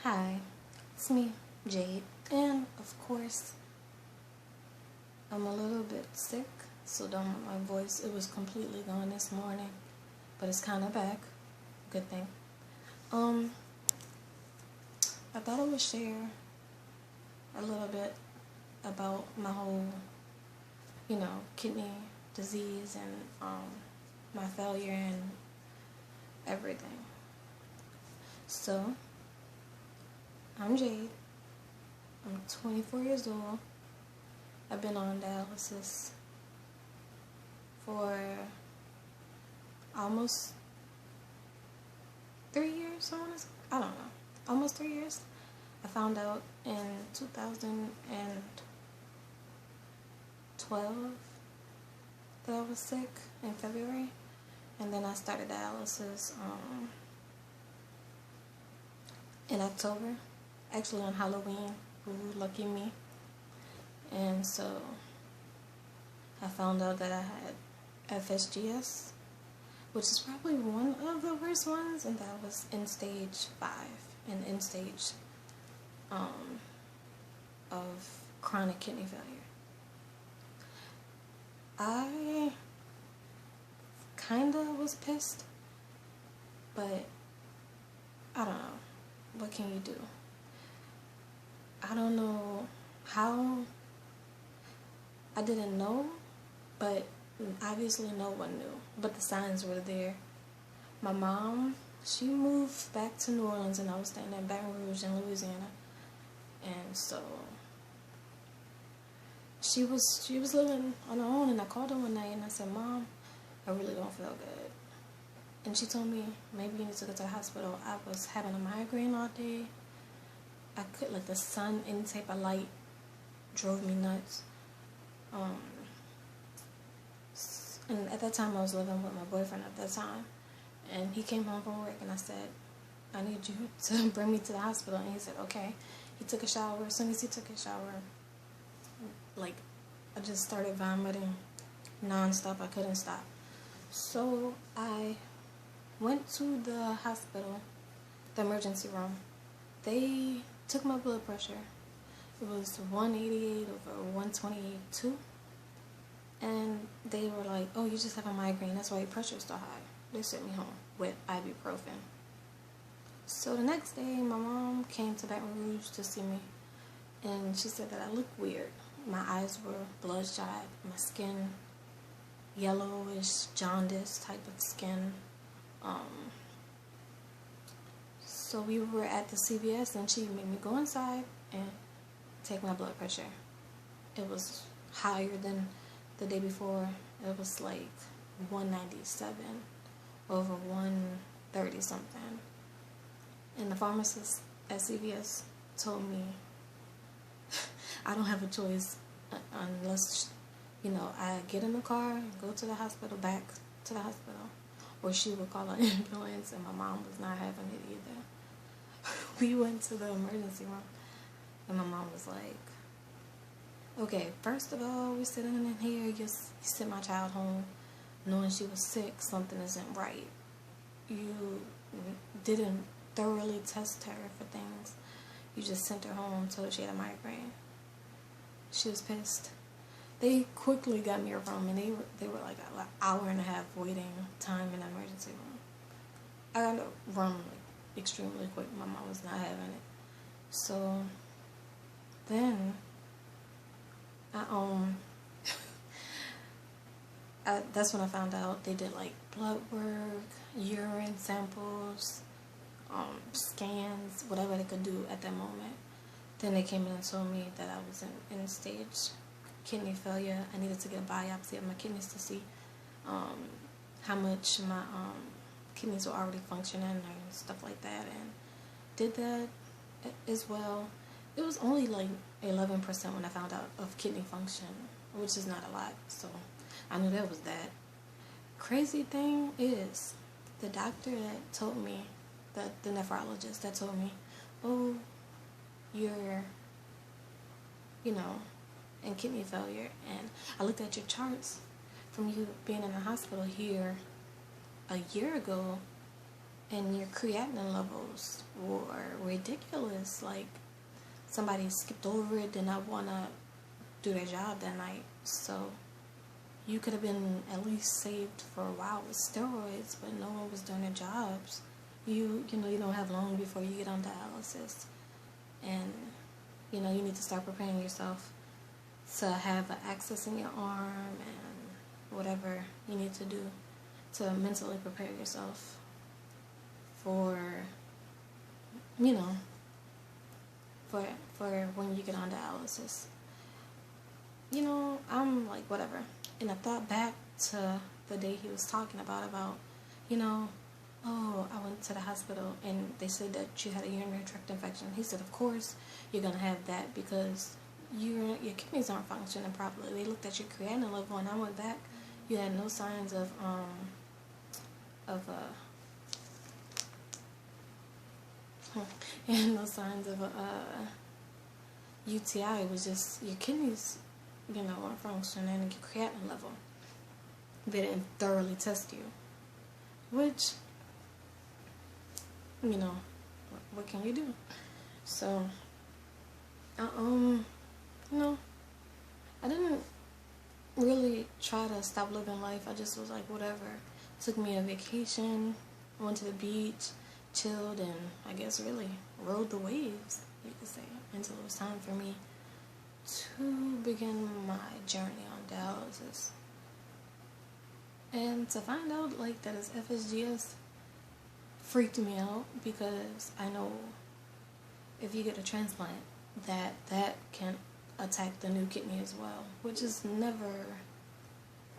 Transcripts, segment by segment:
Hi, it's me, Jade, and of course, I'm a little bit sick, so don't mind my voice. It was completely gone this morning, but it's kind of back. Good thing. I thought I would share a little bit about my whole, kidney disease and my failure and everything. So, I'm Jade. I'm 24 years old. I've been on dialysis for almost 3 years, I don't know. Almost 3 years. I found out in 2012 that I was sick in February. And then I started dialysis in October. Actually on Halloween. Ooh, lucky me. And so I found out that I had FSGS, which is probably one of the worst ones, and that was in stage 5, and in stage of chronic kidney failure. I kinda was pissed, but I don't know. What can you do? I don't know how. I didn't know, but obviously no one knew. But the signs were there. My mom, she moved back to New Orleans, and I was staying in Baton Rouge in Louisiana. And so she was living on her own, and I called her one night and I said, "Mom, I really don't feel good." And she told me, "Maybe you need to go to the hospital." I was having a migraine all day. I could, the sun, any type of light drove me nuts. And at that time I was living with my boyfriend at that time, and he came home from work, and I said, "I need you to bring me to the hospital." And he said, "Okay." He took a shower. As soon as he took a shower, I just started vomiting non-stop. I couldn't stop. So I went to the hospital, the emergency room. They took my blood pressure. It was 188 over 128.2. And they were like, "Oh, you just have a migraine. That's why your pressure is so high." They sent me home with ibuprofen. So the next day, my mom came to Baton Rouge to see me. And she said that I looked weird. My eyes were bloodshot. My skin, yellowish, jaundice type of skin. So we were at the CVS, and she made me go inside and take my blood pressure. It was higher than the day before. It was 197 over 130 something. And the pharmacist at CVS told me I don't have a choice unless, I get in the car and go to the hospital, back to the hospital, or she would call an ambulance, and my mom was not having it either. We went to the emergency room, and my mom was like, "Okay, first of all, we're sitting in here, you sent my child home knowing she was sick. Something isn't right. You didn't thoroughly test her for things. You just sent her home, told her she had a migraine." She was pissed. They quickly got me a room, and they were like an hour and a half waiting time in the emergency room. I got a room extremely quick. My mom was not having it. So then that's when I found out they did blood work, urine samples, scans, whatever they could do at that moment. Then they came in and told me that I was in stage kidney failure. I needed to get a biopsy of my kidneys to see how much my kidneys were already functioning and stuff like that, and did that as well. It was only 11% when I found out of kidney function, which is not a lot, so I knew that was that. Crazy thing is, the doctor that told me, the nephrologist that told me, "Oh, you're, in kidney failure," and I looked at your charts from you being in the hospital here a year ago, and your creatinine levels were ridiculous. Like, somebody skipped over it, did not want to do their job that night. So you could have been at least saved for a while with steroids, but no one was doing their jobs. You don't have long before you get on dialysis, and you need to start preparing yourself to have access in your arm and whatever you need to do to mentally prepare yourself for for when you get on dialysis. I'm like, whatever. And I thought back to the day he was talking about, oh, I went to the hospital and they said that you had a urinary tract infection. He said, of course you're going to have that because your kidneys aren't functioning properly. They looked at your creatinine level and I went back. You had no signs of you had no signs of UTI. It was just your kidneys, weren't functioning, and your creatinine level. They didn't thoroughly test you, which, what can you do? So, I didn't really try to stop living life. I just was like, whatever. Took me a vacation, went to the beach, chilled, and I guess really rode the waves, you could say, until it was time for me to begin my journey on dialysis. And to find out that it's FSGS freaked me out, because I know if you get a transplant that can attack the new kidney as well, which is never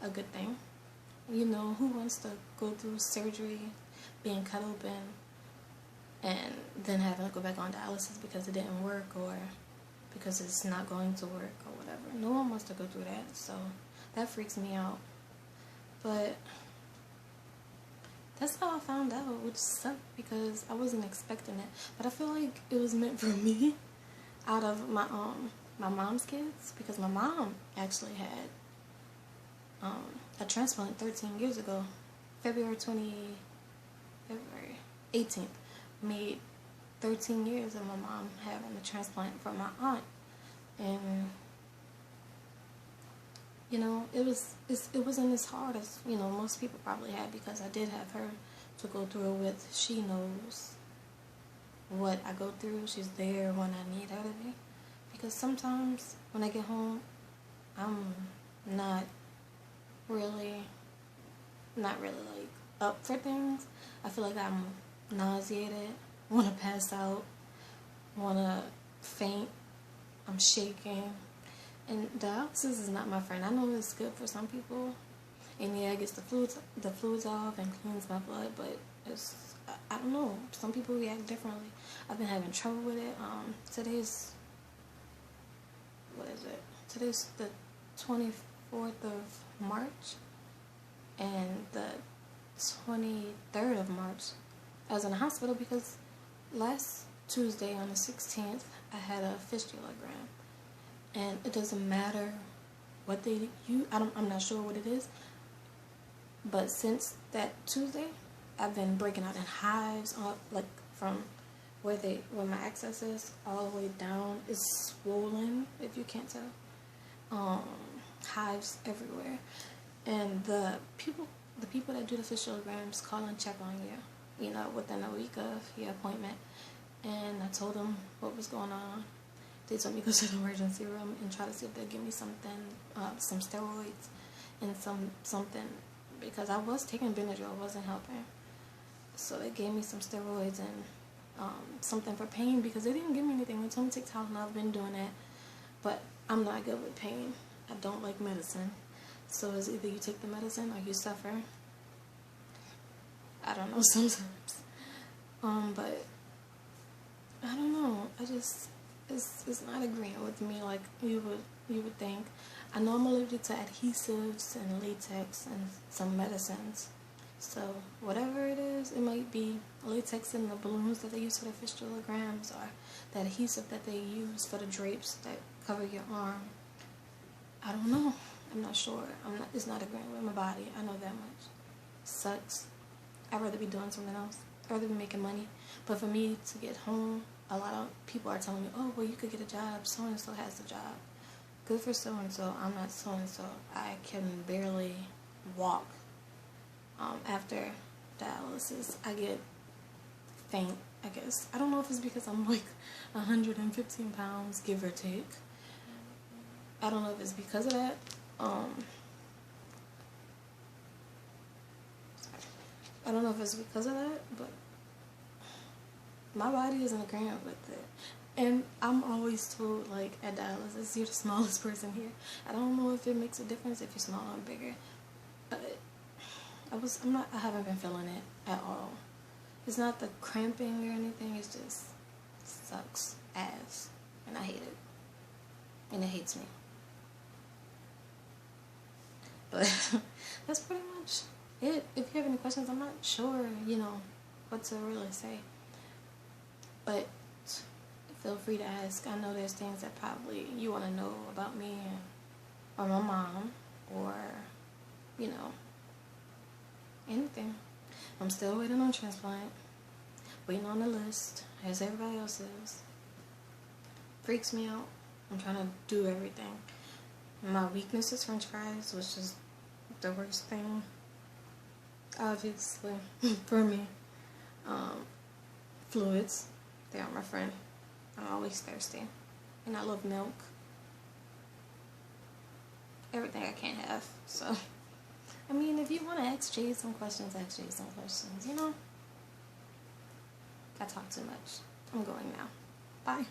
a good thing. Who wants to go through surgery, being cut open, and then having to go back on dialysis because it didn't work or because it's not going to work or whatever? No one wants to go through that, so that freaks me out. But that's how I found out, which sucked because I wasn't expecting it. But I feel like it was meant for me out of my mom's kids, because my mom actually had a transplant 13 years ago. February 18th made 13 years of my mom having a transplant from my aunt. And it wasn't as hard as most people probably had, because I did have her to go through it with. She knows what I go through. She's there when I need her to be, because sometimes when I get home, I'm not really up for things. I feel like I'm nauseated, want to pass out, want to faint, I'm shaking. And dialysis is not my friend. I know it's good for some people, and yeah, it gets the fluids off and cleans my blood, but I don't know, some people react differently. I've been having trouble with it. Today's the 24th of March, and the 23rd of March I was in the hospital because last Tuesday on the 16th I had a fistulogram. And it doesn't matter what they use. I'm not sure what it is. But since that Tuesday, I've been breaking out in hives, from where my access is all the way down. It's swollen, if you can't tell. Hives everywhere. And the people that do the fistulograms call and check on you, within a week of your appointment. And I told them what was going on. They told me to go to the emergency room and try to see if they'll give me something, some steroids and something, because I was taking Benadryl, it wasn't helping. So they gave me some steroids and something for pain, because they didn't give me anything. They told me to take Tylenol. I've been doing that, but I'm not good with pain. I don't like medicine. So it's either you take the medicine or you suffer. I don't know sometimes. But I don't know. It's not agreeing with me like you would think. I know I'm allergic to adhesives and latex and some medicines. So whatever it is, it might be latex in the balloons that they use for the fistulograms, or the adhesive that they use for the drapes that cover your arm. I don't know. I'm not sure. It's not agreeing with my body. I know that much. Sucks. I'd rather be doing something else. rather than making money. But for me to get home, a lot of people are telling me, oh, well, you could get a job. So-and-so has a job. Good for so-and-so. I'm not so-and-so. I can barely walk. After dialysis, I get faint, I guess. I don't know if it's because I'm like 115 pounds, give or take. I don't know if it's because of that. I don't know if it's because of that, but my body isn't agreeing with it. And I'm always told, like, at dialysis, you're the smallest person here. I don't know if it makes a difference if you're smaller or bigger. But I haven't been feeling it at all. It's not the cramping or anything, it's just sucks ass. And I hate it. And it hates me. But that's pretty much it. If you have any questions, I'm not sure, what to really say. But feel free to ask. I know there's things that probably you want to know about me or my mom or, anything. I'm still waiting on transplant. Waiting on the list, as everybody else is. Freaks me out. I'm trying to do everything. My weakness is French fries, which is the worst thing, obviously, for me. Fluids, they are my friend. I'm always thirsty. And I love milk. Everything I can't have, so. I mean, if you want to ask Jade some questions, ask Jade some questions, I talk too much. I'm going now. Bye.